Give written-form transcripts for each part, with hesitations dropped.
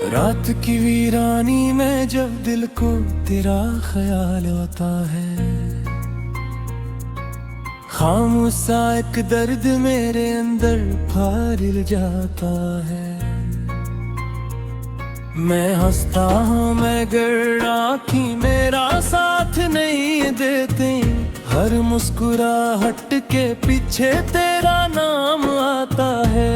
रात की वीरानी में जब दिल को तेरा ख्याल आता है, खामोशा एक दर्द मेरे अंदर फैल जाता है। मैं हंसता हूँ मगर आँखें मेरा साथ नहीं देते, हर मुस्कुराहट के पीछे तेरा नाम आता है।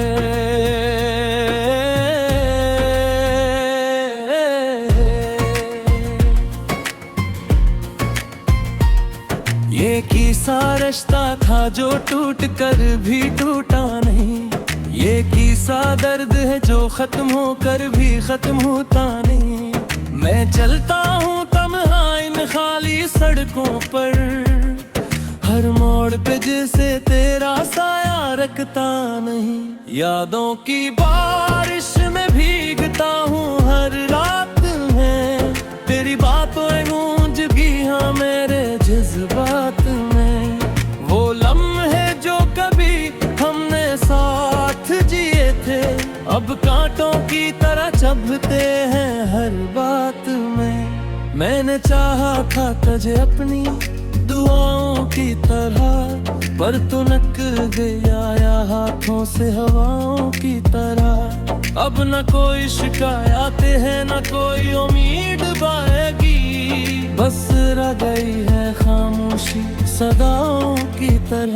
ये किसा रिश्ता था जो टूट कर भी टूटा नहीं, ये किसा दर्द है जो खत्म होकर भी खत्म होता नहीं। मैं चलता हूँ तन्हा इन खाली सड़कों पर, हर मोड़ पे जैसे तेरा साया रखता नहीं। यादों की बारिश में भीगता हूँ हर रात में, तेरी बातों गूंज हाँ मेरे जज्बात में। वो लम्हे जो कभी हमने साथ जिए थे, अब कांटों की तरह चुभते हैं हर बात में। मैंने चाहा था तुझे अपनी दुआओं की तरह, पर तू निकल गया हाथों से हवाओं की तरह। अब न कोई शिकायतें हैं न कोई उम्मीद पाएगी, बस रह गई है खामोशी सदाओं की तरह।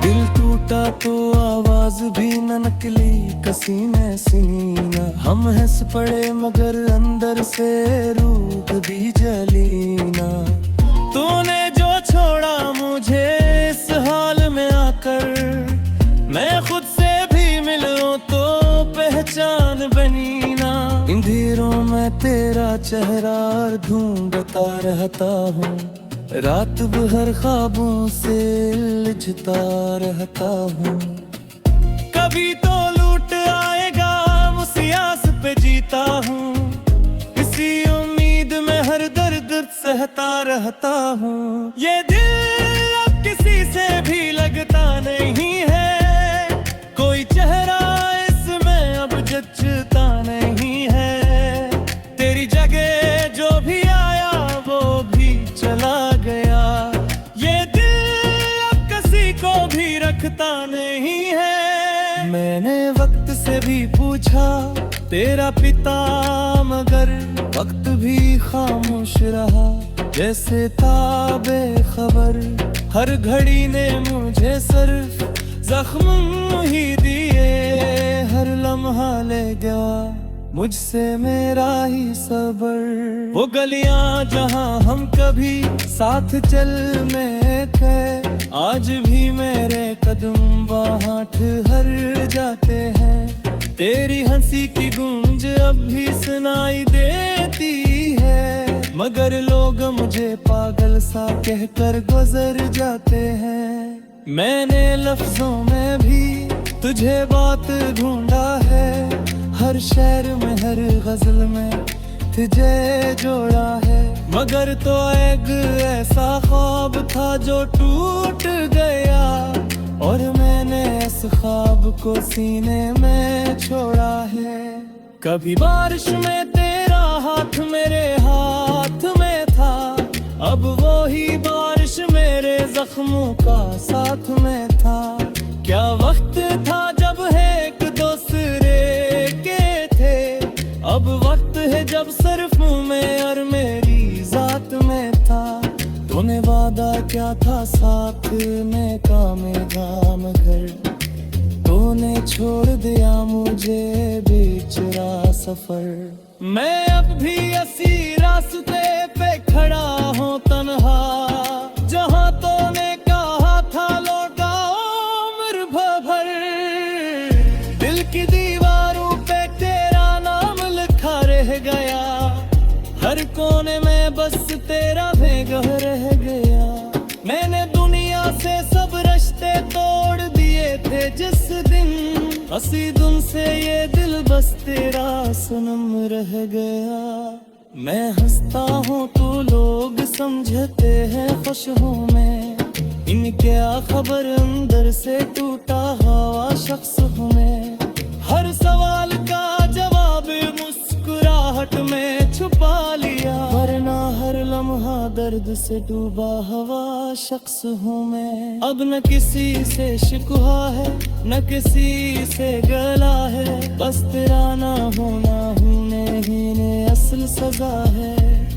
दिल टूटा तो आवाज भी न निकली कसी में सीना, हम हंस पड़े मगर अंदर से रूह भी जली ना। तूने जो छोड़ा मुझे इस हाल में आकर, मैं खुद से भी मिलूं तो पहचान बनी ना। अंधेरों में तेरा चेहरा ढूंढता रहता हूँ, रात भर ख्वाबों से उलझता रहता हूँ। कभी तो लूट आएगा उसी आस पे जीता हूँ, इसी उम्मीद में हर दर्द सहता रहता हूँ। ये दिल अब किसी से भी लगता नहीं है, कोई चेहरा इसमें अब जचता नहीं है। तेरी जगह जो भी आया वो भी चला गया, ये दिल अब किसी को भी रखता नहीं है। मैंने वक्त से भी पूछा तेरा पिता, मगर वक्त भी खामोश रहा जैसे था बेखबर। हर घड़ी ने मुझे सिर्फ जख्म ही दिए, हर लम्हा ले गया मुझसे मेरा ही सबर। वो गलियां जहां हम कभी साथ चल में थे, आज भी मेरे कदम वहां ठहर जाते हैं। तेरी हंसी की गूंज अब भी सुनाई देती है, मगर लोग मुझे पागल सा कहकर गुजर जाते हैं। मैंने लफ्जों में भी तुझे बात ढूंढा है, हर शेर में हर गजल में तुझे जोड़ा है। मगर तो एक ऐसा ख्वाब था जो टूट गया, और मैंने इस ख्वाब को सीने में छोड़ा है। कभी बारिश में तेरा हाथ मेरे हाथ में था, अब वो ही बारिश मेरे जख्मों का साथ में था। क्या वक्त था जब एक दूसरे के थे, अब वक्त है जब सिर्फ मैं और मेरी जात में था। तूने वादा क्या था साथ में काम धाम घर, तूने छोड़ दिया मुझे बीच सफर। मैं अब भी इसी रास्ते पे खड़ा हूँ तन्हा, जहाँ तूने कहा था लौटा उम्र भर। दिल की दीवारों पे तेरा नाम लिखा रह गया, हर कोने में बस तेरा भेगा रह गया। मैंने दुनिया से सब रिश्ते तोड़ दिए थे जिस दिन, हंसी धुन से ये दिल बस तेरा सनम रह गया। मैं हंसता हूँ तो लोग समझते हैं खुश हूँ मैं, इनके खबर अंदर से टूटा हुआ शख्स हूँ मैं। हर सवाल का जवाब मुस्कुराहट में छुपा लिया, वरना हर लम्हा दर्द से डूबा हुआ शख्स हूँ मैं। अब न किसी से शिकवा है न किसी से गला है, बस तेरा ना होना ही ने असल सजा है।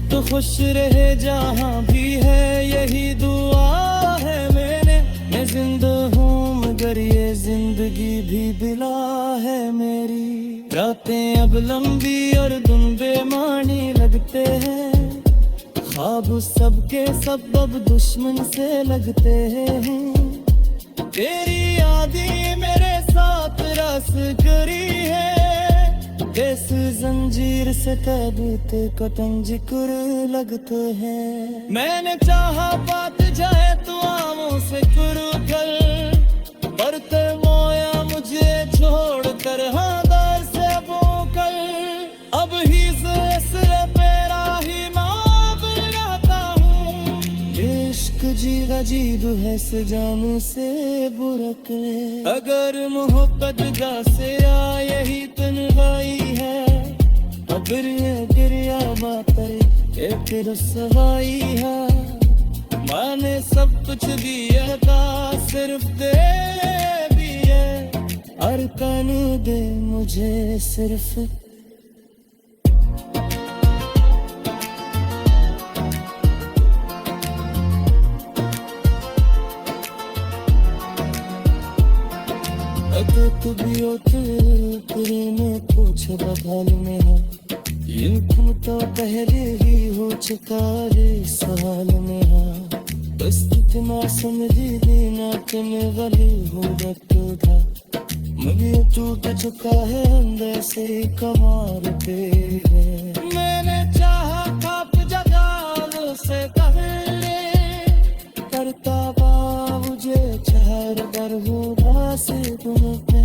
तो खुश रहे जहाँ भी है यही दुआ है मैंने, मैं जिंदा हूँ मगर ये जिंदगी भी बिला है मेरी। रातें अब लंबी और दिन बेमानी लगते हैं, ख्वाब सबके सब अब दुश्मन से लगते हैं। तेरी यादें मेरे साथ रस करी है, इस जंजीर से तबीते कतन जिक्र लगते हैं। मैंने चाहा बात जाए तो आमों से करूँ कल, पर ते मोया मुझे छोड़ कर हादर से बोकल। अब ही से पेरा ही नाम लगाता हूँ, इश्क जीव अजीब है सजानों से बुरक ले। अगर मोहब्बत गा से आ यही तन्हाई है, अगर ये गिरिया बातें एक रसवाई है। मैंने सब कुछ दिया था सिर्फ दे दिए, अरकान दे मुझे सिर्फ। तू भी तेरे में पूछ बदल में है, यूं तो पहले ही हो चुका रे साल में है। बस इतना समझी देना कि मैं गली हूँ रखो था, मुझे टूट चुका है अंदर से कमार पे है। मैंने चाहा खाप जगालों से पहले, करता मुझे चहर दर होगा से तुम पे।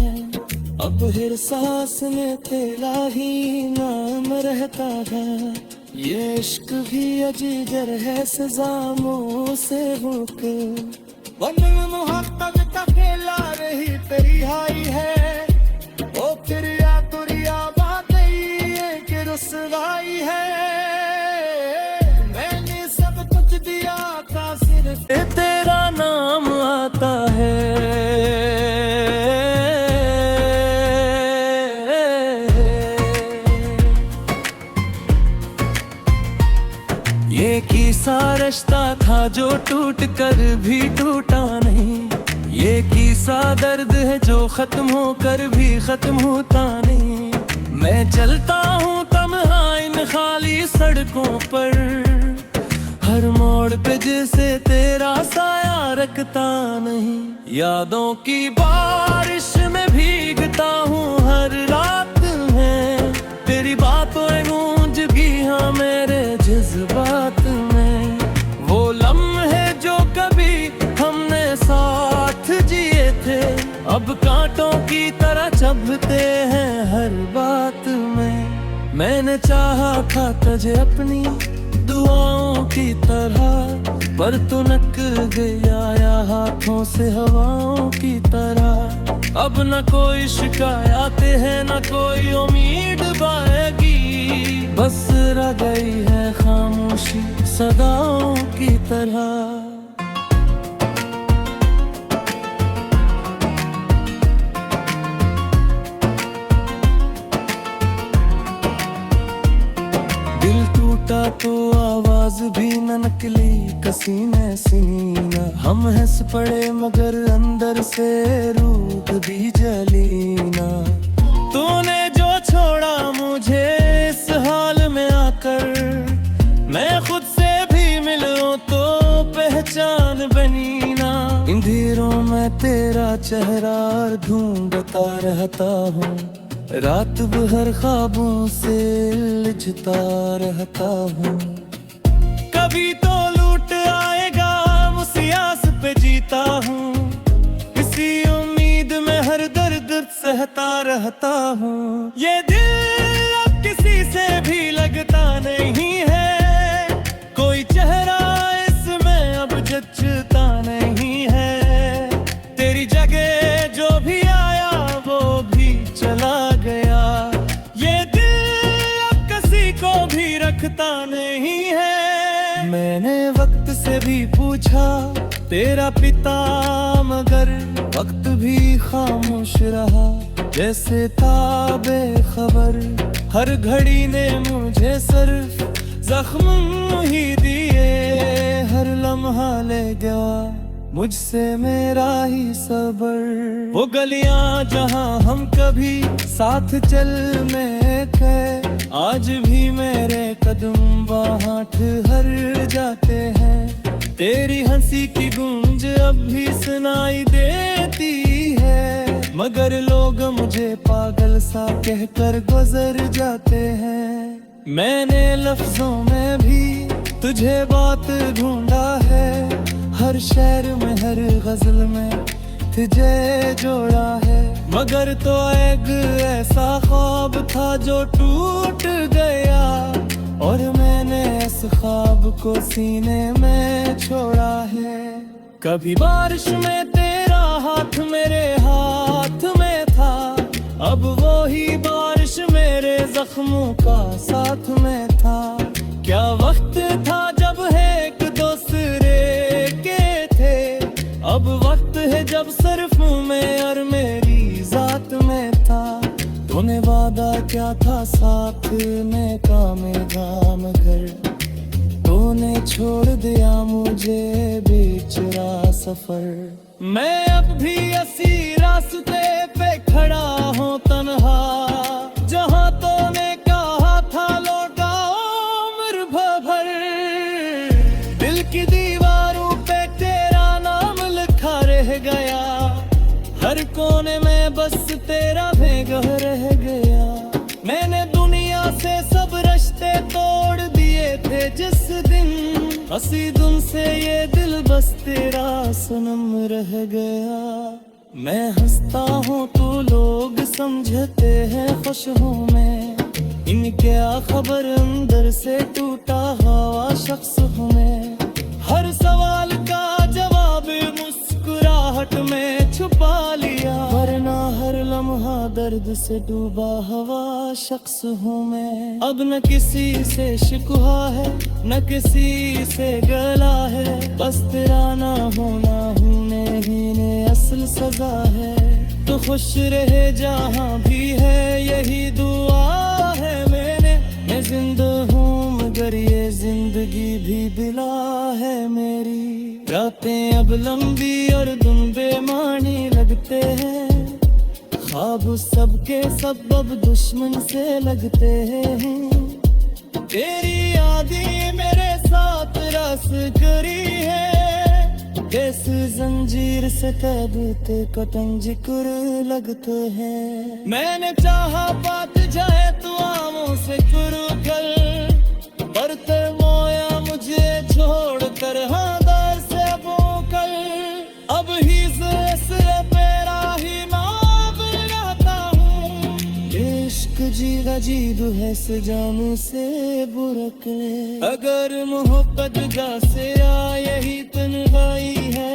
अब हर सांस में तेरा ही नाम रहता है, ये इश्क भी अजीगर है सजामों से भूख। वन मोहब्बत का खेला रही तेरी हाई है, ओ फिर या तुरिया बात कि रुसवाई है। मैंने सब कुछ दिया था सिर्फ तेरा नाम आता है। ये किसा रिश्ता था जो टूट कर भी टूटा नहीं, ये किसा दर्द है जो खत्म होकर भी खत्म होता नहीं। मैं चलता हूँ तन्हा इन खाली सड़कों पर, हर मोड़ पे जैसे तेरा साया रखता नहीं। यादों की बारिश में भीगता हूँ हर रात में, तेरी बातों गूंज भी हाँ मेरे जज्बात में। वो लम्हे जो कभी हमने साथ जिए थे, अब कांटों की तरह चुभते हैं हर बात में। मैंने चाहा था तुझे अपनी दुआओं की तरह, पर तू नक गया या हाथों से हवाओं की तरह। अब न कोई शिकायत है न कोई उम्मीद पाएगी, बस रह गई है खामोशी सदाओं की तरह। तो आवाज भी न निकली कसी में सीना, हम हंस पड़े मगर अंदर से रूठ भी जली ना। तूने जो छोड़ा मुझे इस हाल में आकर, मैं खुद से भी मिलूं तो पहचान बनी ना। अंधेरों में तेरा चेहरा ढूंढता रहता हूँ, रात भर ख्वाबों से उलझता रहता हूँ। कभी तो लूट आएगा उसी आस पे जीता हूँ, इसी उम्मीद में हर दर्द सहता रहता हूँ। ये दिल अब किसी से भी लगता नहीं। नहीं है, कोई चेहरा इसमें अब जचता नहीं है। तेरी जगह जो भी आया वो भी चला गया, ये दिल अब किसी को भी रखता नहीं है। मैंने वक्त से भी पूछा तेरा पिता, मगर वक्त भी खामोश रहा, जैसे था बेखबर। हर घड़ी ने मुझे सिर्फ जख्म ही दिए, हर लम्हा ले गया मुझसे मेरा ही सबर। वो गलियां जहां हम कभी साथ चल में थे, आज भी मेरे कदम वहां ठहर जाते हैं। तेरी हंसी की गूंज अब भी सुनाई देती है, मगर लोग मुझे पागल सा कहकर गुजर जाते हैं। मैंने लफ्जों में भी तुझे बात ढूंढा है, हर शेर में हर गजल में तुझे जोड़ा है। मगर तो एक ऐसा ख्वाब था जो टूट गया, और मैंने इस ख्वाब को सीने में छोड़ा है। कभी बारिश में तेरा हाथ मेरे हाथ में था, अब वो ही बारिश मेरे जख्मों का साथ में था। क्या वक्त था जब एक दूसरे के थे, अब वक्त है जब सिर्फ मैं और मेरी जात में था। तूने वादा क्या था साथ में काम धाम कर, तूने छोड़ दिया मुझे बीच सफर। मैं अब भी इसी रास्ते पे खड़ा हूँ तन्हा, जहाँ तूने कहा था लौटा उम्र भर। दिल की दीवारों पे तेरा नाम लिखा रह गया, हर कोने में बस तेरा भेगा रह गया। मैंने दुनिया से सब रिश्ते तोड़ दिए थे जिस दिन, हंसी धुन से ये दिल बस तेरा सनम रह गया। मैं हंसता हूँ तो लोग समझते हैं खुश हूँ मैं, इनके खबर अंदर से टूटा हुआ शख्स हूँ मैं। हर सवाल का जवाब मुस्कुराहट में छुपा लिया, वरना हर लम्हा दर्द से डूबा हुआ शख्स हूँ मैं। अब न किसी से शिकवा है न किसी से गला है, बस तेरा ना होना होने ही ने असल सजा है। तो खुश रहे जहाँ भी है यही दुआ है मैंने। मैं जिंदा हूँ मगर ये जिंदगी भी बिला है मेरी। रातें अब लंबी और दिन बेमानी लगते हैं, ख्वाब सबके सबब दुश्मन से लगते हैं। तेरी यादें मेरे साथ रस करी है, इस जंजीर से कैदते कटन जिक्र लगते हैं। मैंने चाहा बात जाए तो आमों से शुरू कर, पर तेरे मोया मुझे छोड़ कर हाँ दर से बोकर। अब ही से तेरा ही नाम लगाता हूँ, इश्क जीरा जीद है सजाम से बुरक ले। अगर मोहब्बत जा से आ यही तन्हाई है,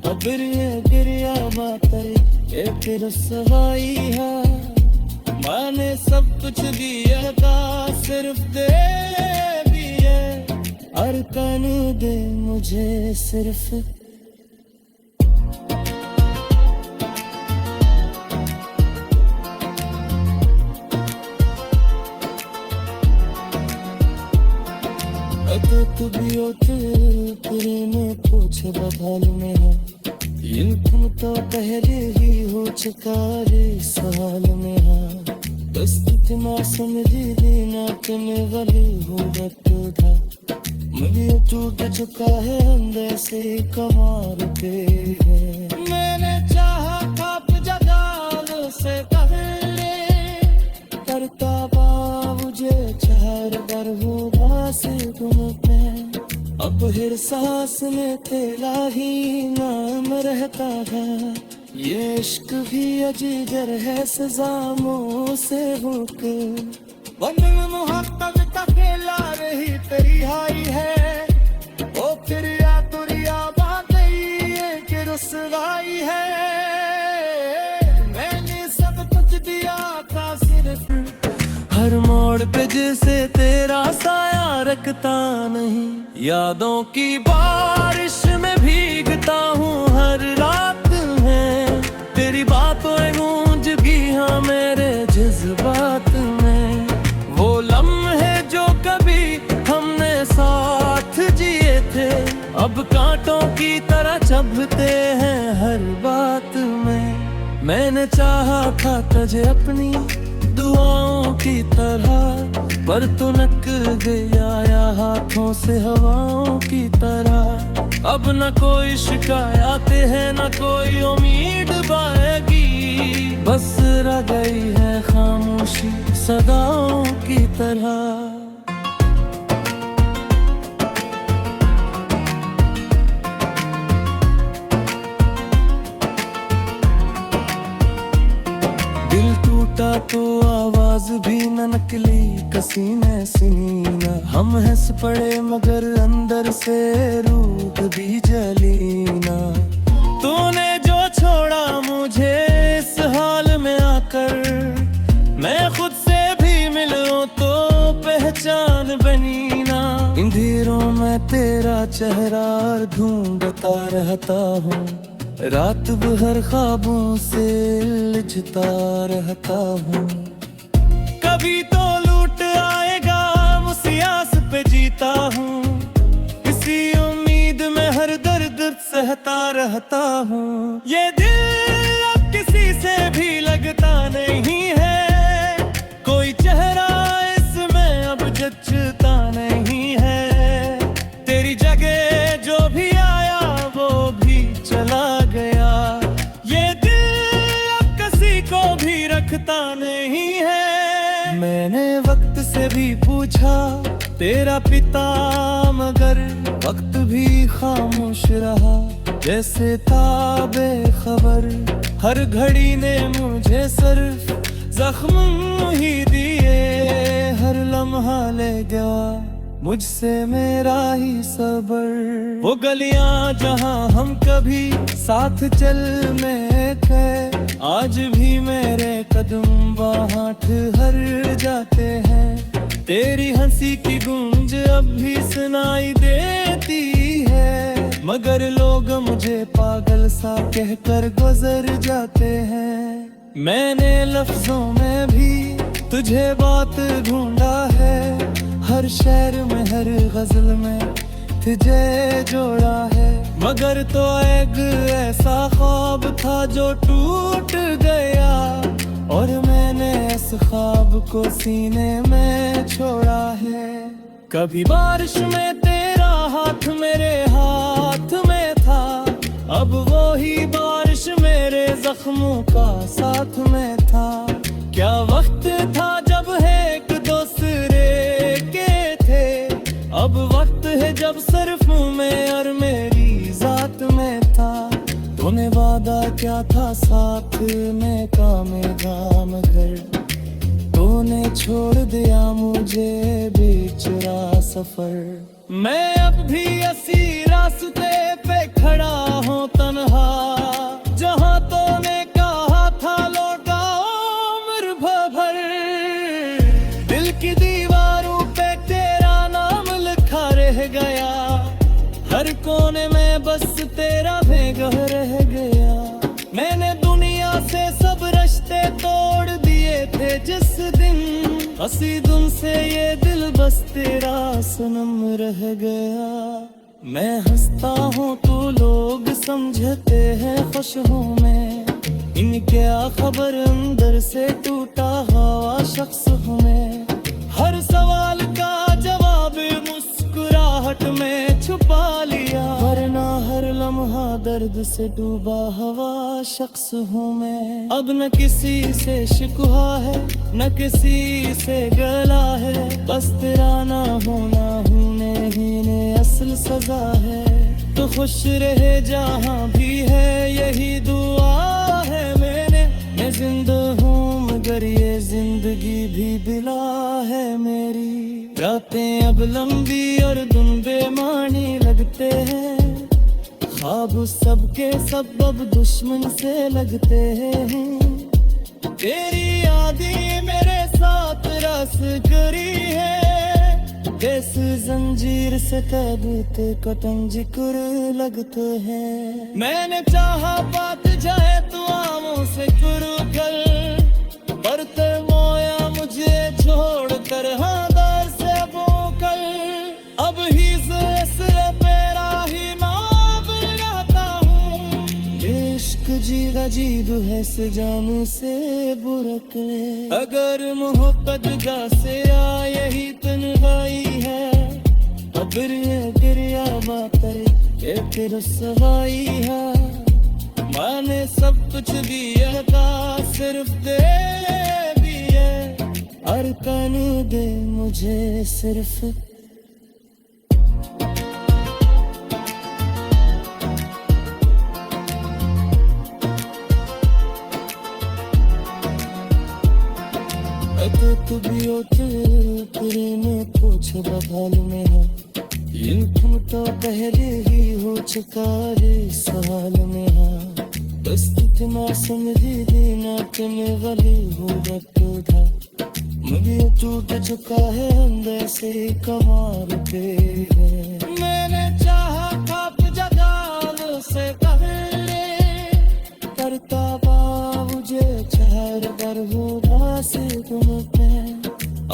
तो फिर ये गिरिया बातर ये फिर सवाई है। मैंने सब कुछ दिया था सिर्फ दे दिए, और तन दे मुझे सिर्फ। तू भी तेरे में पूछे बदल में है, इनको तो पहले ही हो चुका रे साल में है। बस इतना समझ लेना कि मैं गली हूँ था, मुझे टूट चुका है अंदर से कमार पे है। मैंने चाहा खाप जगाल से पहले, करता मुझे चार बार हुआ से तुम पे। अब हर सांस में तेरा ही नाम रहता है, ये इश्क भी अजीगर है सजामों से होकर। वरना मोहब्बत का खेला रही तेरी हाई है, ओ फिर या तुरिया बात गई कि रुसवाई है। मैंने सब कुछ दिया था सिर्फ, हर मोड़ पे जिसे तेरा साया रखता नहीं, यादों की बारिश में भीगता हूँ हर रात में, तेरी बातों गूंज भी हाँ मेरे जज्बात में। वो लम्हे जो कभी हमने साथ जिए थे, अब कांटों की तरह चुभते हैं हर बात में। मैंने चाहा था तुझे अपनी दुआओं की तरह, पर तू नक गया या हाथों से हवाओं की तरह। अब न कोई शिकायत है न कोई उम्मीद पाएगी, बस रह गई है खामोशी सदाओं की तरह। दिल टूटा तो आवाज भी न निकली कसी में सीना, हम हंस पड़े मगर अंदर से रूठ भी जली ना। तूने जो छोड़ा मुझे इस हाल में आकर, मैं खुद से भी मिलूं तो पहचान बनी ना। अंधेरों में तेरा चेहरा ढूंढता रहता हूँ, रात भर ख्वाबों से उलझता रहता हूँ। कभी तो लूट आएगा उसी आस पे जीता हूँ, इसी उम्मीद में हर दर्द सहता रहता हूँ। ये दिल अब किसी से भी लगता नहीं है, कोई चेहरा इसमें अब जचता नहीं है। तेरी जगह जो भी आया वो भी चला गया, ये दिल अब किसी को भी रखता नहीं है। मैंने वक्त से भी पूछा तेरा पिता, मगर वक्त भी खामोश रहा जैसे था बेखबर। हर घड़ी ने मुझे सिर्फ जख्म ही दिए, हर लम्हा ले गया मुझसे मेरा ही सबर। वो गलियां जहां हम कभी साथ चल में थे, आज भी मेरे कदम वहां ठहर जाते हैं। तेरी हंसी की गूंज अब भी सुनाई देती है, मगर लोग मुझे पागल सा कहकर गुजर जाते हैं। मैंने लफ्जों में भी तुझे बात ढूंढा है, हर शेर में हर गजल में तुझे जोड़ा है। मगर तो एक ऐसा ख्वाब था जो टूट गया, और मैंने इस ख्वाब को सीने में छोड़ा है। कभी बारिश में तेरा हाथ मेरे हाथ में था, अब वो ही बारिश मेरे जख्मों का साथ में था। क्या वक्त था जब एक दूसरे के थे, अब वक्त है जब सिर्फ मैं और मेरी जात में था। तूने वादा क्या था साथ में काम मगर, तूने छोड़ दिया मुझे बीच सफर। मैं अब भी इसी रास्ते पे खड़ा हूँ तन्हा, जहाँ तूने कहा था लौटा उम्र भर। दिल की दीवारों पे तेरा नाम लिखा रह गया, हर कोने में बस तेरा भेगा रह गया। मैंने दुनिया से सब रिश्ते तोड़ दिए थे जिस दिन, हंसी धुन से ये दिल बस तेरा सनम रह गया। मैं हंसता हूँ तो लोग समझते हैं खुश हूँ मैं, इनके खबर अंदर से टूटा हुआ शख्स हूँ मैं। हर सवाल का जवाब मुस्कुराहट में छुपा लिया, वरना हर लम्हा दर्द से डूबा हुआ शख्स हूँ मैं। अब न किसी से शिकवा है न किसी से गला है, बस तेरा ना होना होने ने असल सजा है। तो खुश रहे जहाँ भी है यही दुआ है मैंने। मैं जिंदा हूँ मगर ये जिंदगी भी बिला है मेरी। रातें अब लंबी और दिन बेमानी लगते हैं, ख्वाब सबके सब अब दुश्मन से लगते हैं। तेरी यादें मेरे साथ रस करी है, जैसे जंजीर से कैद कटन जिक्र लगते हैं। मैंने चाहा बात जाए तो आमों से शुरू कर, पर ते मोया मुझे छोड़ कर हाँ दर से वो कर। अब ही से मेरा ही नाम लगाता हूँ, इश्क जीद अजीब है से जान से बुरक ले। अगर मोहब्बत जा से आ यही तन्हाई है, फिर ये गिरिया बातें ये फिर सवाई है। माने सब कुछ दिया था सिर्फ दे दिए, अरकान दे मुझे सिर्फ। तू भी तेरे में कुछ बदल में है, यूं तो पहले ही हो चुका रे साल में है। बस इतना समझी देना कि मैं गली हूँ था, मुझे टूट चुका है अंदर से कमाल पे है। मैंने चाहा खाप जगाल से पहले, करता मुझे चहर कर हो से तुम पे।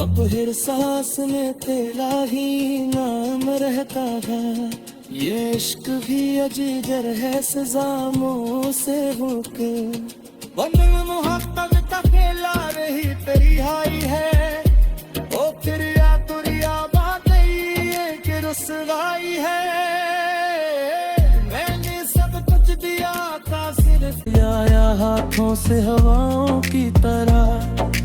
अब हर सांस में तेरा ही नाम रहता है, ये इश्क भी अजीगर है सजामों से होके। वतन मोहब्बत का खेला रही तेरी हाई है, ओ फिर या तुरिया बात ये कि रुसवाई है। मैंने सब कुछ दिया था सिर्फ आया हाथों से हवाओं की तरह।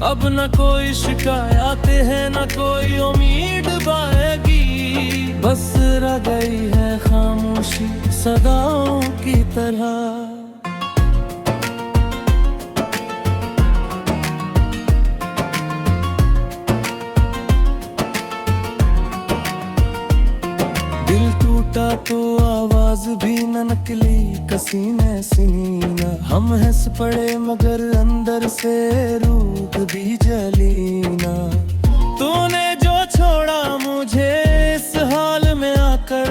अब न कोई शिकायतें हैं न कोई उम्मीद पाएगी, बस रह गई है खामोशी सदाओं की तरह। दिल टूटा तो आवाज भी न निकली कसी ने सीना। हम हंस पड़े मगर अंदर से रूह भी जली ना। तूने जो छोड़ा मुझे इस हाल में आकर,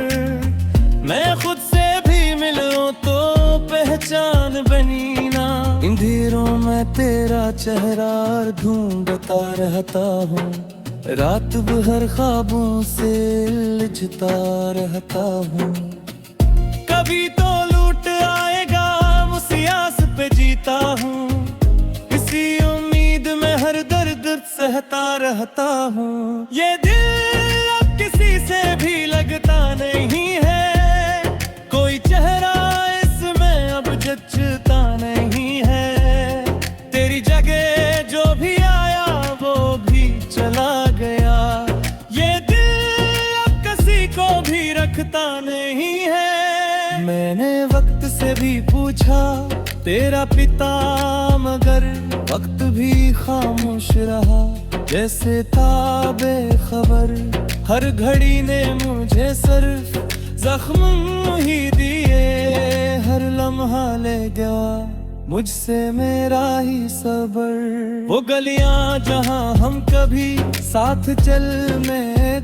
मैं खुद से भी मिलूं तो पहचान बनी ना। अंधेरों में तेरा चेहरा ढूंढता रहता हूँ, रात भर ख्वाबों से उलझता रहता हूँ। कभी तो लूट आएगा उसी आस पे जीता हूँ, इसी उम्मीद में हर दर्द सहता रहता हूँ। ये दिल अब किसी से भी लगता नहीं है, कोई चेहरा इसमें अब जचता नहीं है। तेरी जगह जो भी आया वो भी चला गया, ये दिल अब किसी को भी रखता नहीं है। मैंने वक्त से भी पूछा तेरा पिता, मगर वक्त भी खामोश रहा, जैसे था बेखबर। हर घड़ी ने मुझे सिर्फ जख्म ही दिए, हर लम्हा ले गया मुझसे मेरा ही सबर। वो गलियां जहां हम कभी साथ चल में